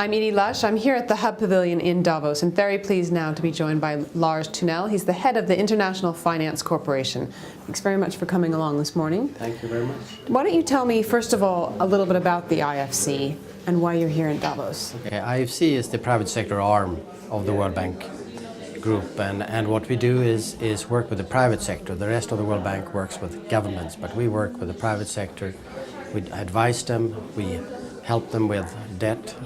I'm Edie Lush. I'm here at the Hub Pavilion in Davos and very pleased now to be joined by Lars Thunell. He's the head of the International Finance Corporation. Thanks very much for coming along this morning. Thank you very much. Why don't you tell me, first of all, a little bit about the IFC and why you're here in Davos? Okay, IFC is the private sector arm of the World Bank Group, and what we do is work with the private sector. The rest of the World Bank works with governments, but we work with the private sector. We advise them, we help them with debt,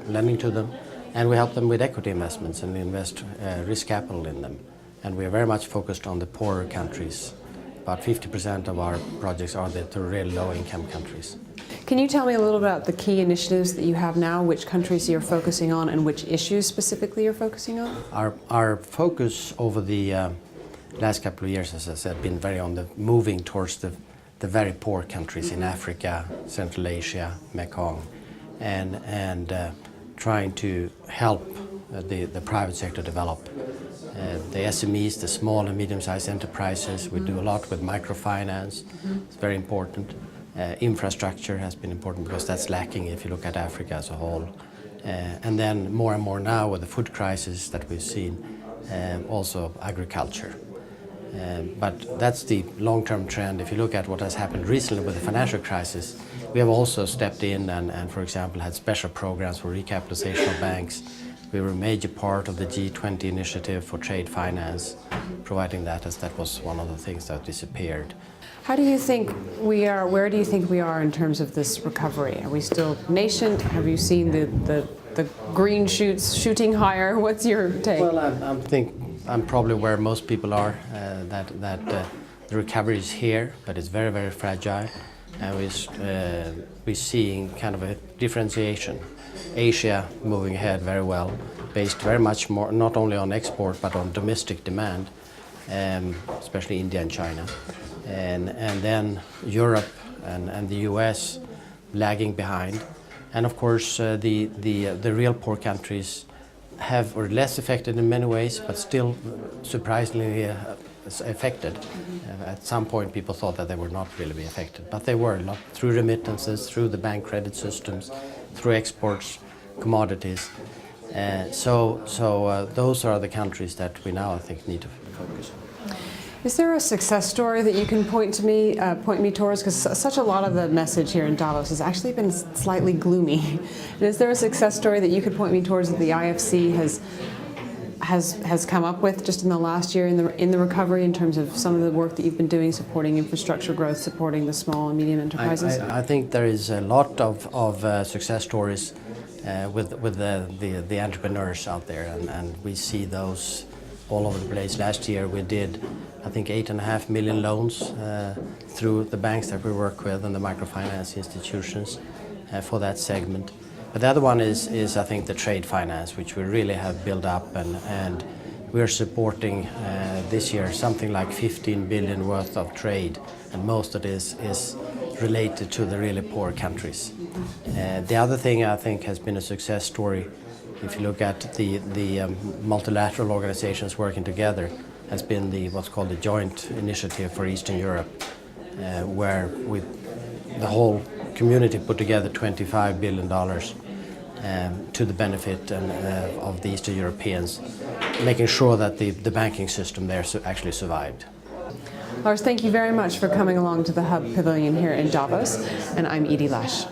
lending to them, and we help them with equity investments and invest risk capital in them. And we are very much focused on the poorer countries. About 50% of our projects are the really low-income countries. Can you tell me a little about the key initiatives that you have now, which countries you're focusing on and which issues specifically you're focusing on? Our focus over the last couple of years, as I said, been very on the moving towards the very poor countries in Africa, Central Asia, Mekong, and trying to help the private sector develop. The SMEs, the small and medium-sized enterprises, we do a lot with microfinance. It's very important. Infrastructure has been important because that's lacking if you look at Africa as a whole. And then more and more now with the food crisis that we've seen, also agriculture. But that's the long-term trend. If you look at what has happened recently with the financial crisis, we have also stepped in and for example, had special programs for recapitalization of banks. We were a major part of the G20 initiative for trade finance, providing that, as that was one of the things that disappeared. How do you think we are, where do you think we are in terms of this recovery? Are we still nascent? Have you seen the green shoots shooting higher? What's your take? Well, I'm probably where most people are, that the recovery is here, but it's very, very fragile. And we're seeing kind of a differentiation. Asia moving ahead very well, based very much more not only on export but on domestic demand, especially India and China. And then Europe and the US lagging behind. And of course the real poor countries are less affected in many ways, but still surprisingly affected. At some point people thought that they would not really be affected, but they were, through remittances, through the bank credit systems, through exports, commodities. So those are the countries that we now, I think, need to focus on. Is there a success story that you can point me towards? Because such a lot of the message here in Davos has actually been slightly gloomy. And is there a success story that you could point me towards that the IFC has come up with just in the last year in the recovery, in terms of some of the work that you've been doing, supporting infrastructure growth, supporting the small and medium enterprises? I think there is a lot of success stories with the entrepreneurs out there, and we see those all over the place. Last year we did, I think, 8.5 million loans through the banks that we work with and the microfinance institutions for that segment. But the other one is I think the trade finance, which we really have built up, and we're supporting this year something like 15 billion worth of trade, and most of this is related to the really poor countries. The other thing I think has been a success story, if you look at the multilateral organizations working together, has been what's called the Joint Initiative for Eastern Europe, where the whole community put together $25 billion to the benefit of the Eastern Europeans, making sure that the banking system there actually survived. Lars, thank you very much for coming along to the Hub Pavilion here in Davos, and I'm Edie Lush.